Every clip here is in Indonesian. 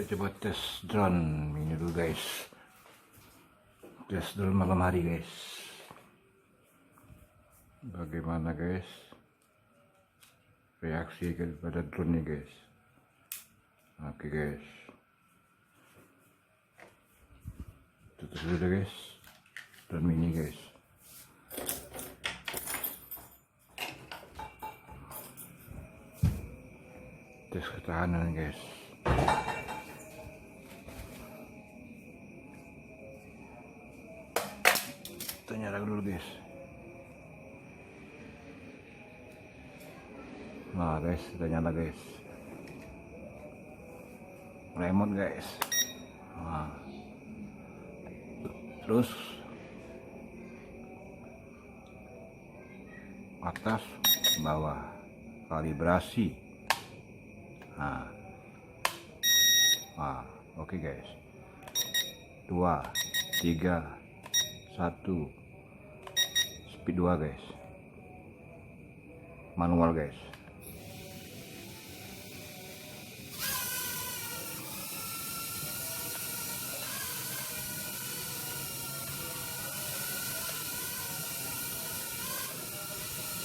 coba tes drone ini dulu guys, tes drone malam hari guys, bagaimana guys reaksi pada drone nih guys. Oke guys, tutup dulu deh guys drone mini guys. Tes ketahanan guys. Kita nyalakan dulu guys. Nah guys, sudah nyala guys. Remote guys. Nah. Terus atas bawah kalibrasi. Nah, oke guys. 2, 3, 1, speed 2 guys, manual guys.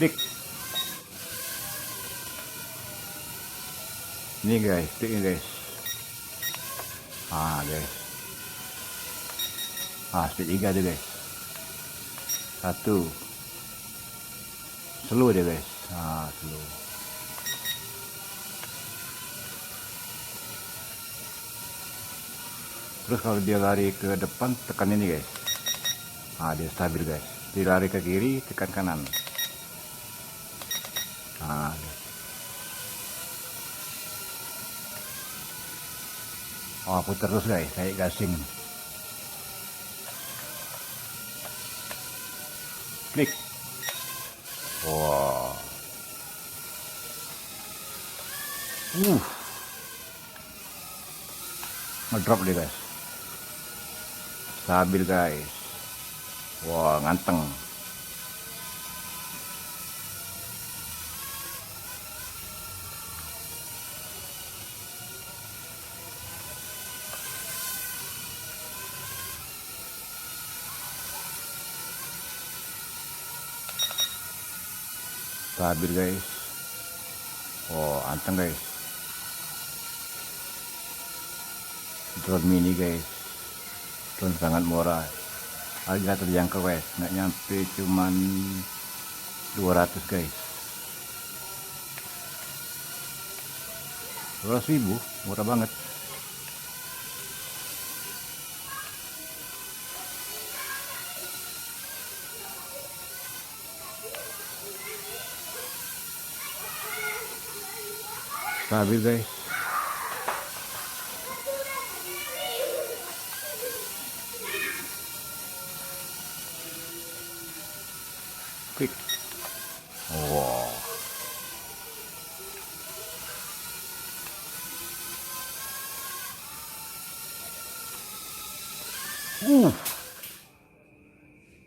Klik. Ini guys, kliknya guys. Guys. Speed 3 deh guys. 1. Slow deh guys. Slow. Terus kalau dia lari ke depan tekan ini guys. Dia stabil guys. Dia lari ke kiri tekan kanan. Putar terus guys, kayak gasing. Klik. Wow. Ngedrop deh guys. Stabil guys. Wah, nganteng. Stabil guys. Anteng guys. Drone mini guys. Drone sangat murah. Harga terjangkau guys. Nggak nyampe cuman 200 guys. 200.000, murah banget. Stabil guys. Klik. Wow.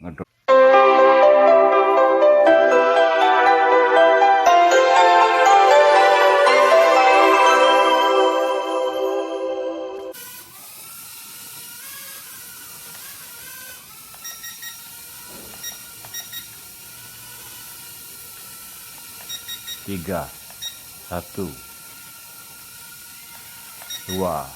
Ngedrop. Tiga, 1, 2.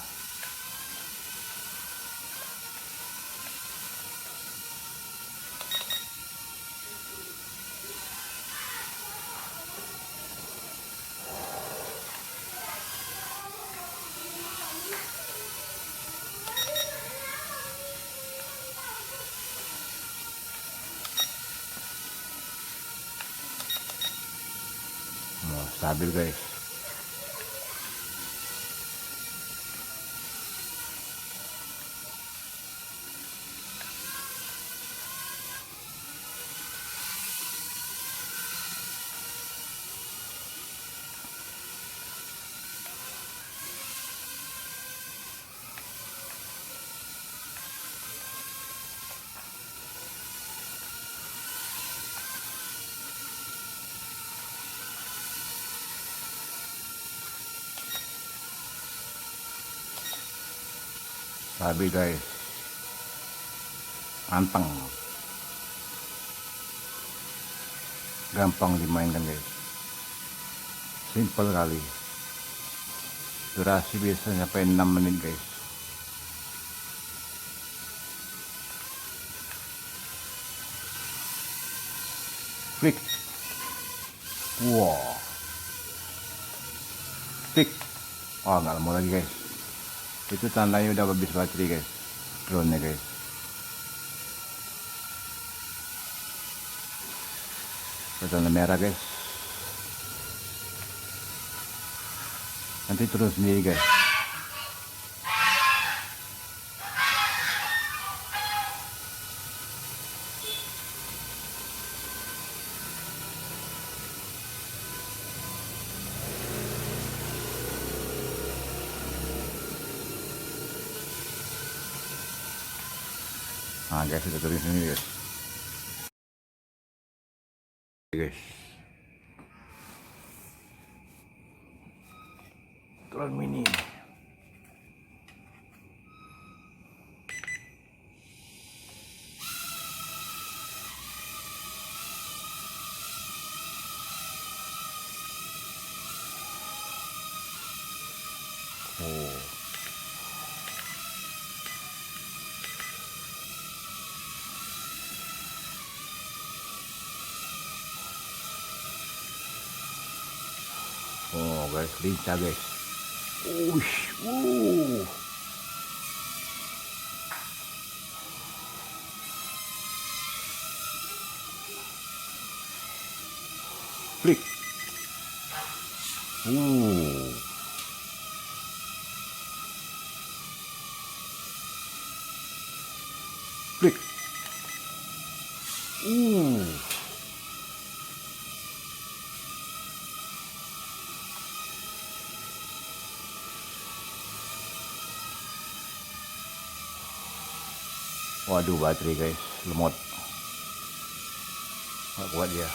Stabil guys. Sabi guys, anteng, gampang dimainkan guys, simple kali, durasi biasanya sampai 6 menit guys. Flick, wow, flick, oh nggak lama lagi guys, itu tandanya udah habis baterai guys, drone nya guys. Tanda merah guys, nanti turun sendiri guys. Nah guys, sudah turun sini guys. Guys, drone mini. Oh, oh guys, lincah guys. Ush, flick, flick, waduh baterai guys, lemot, nggak kuat dia.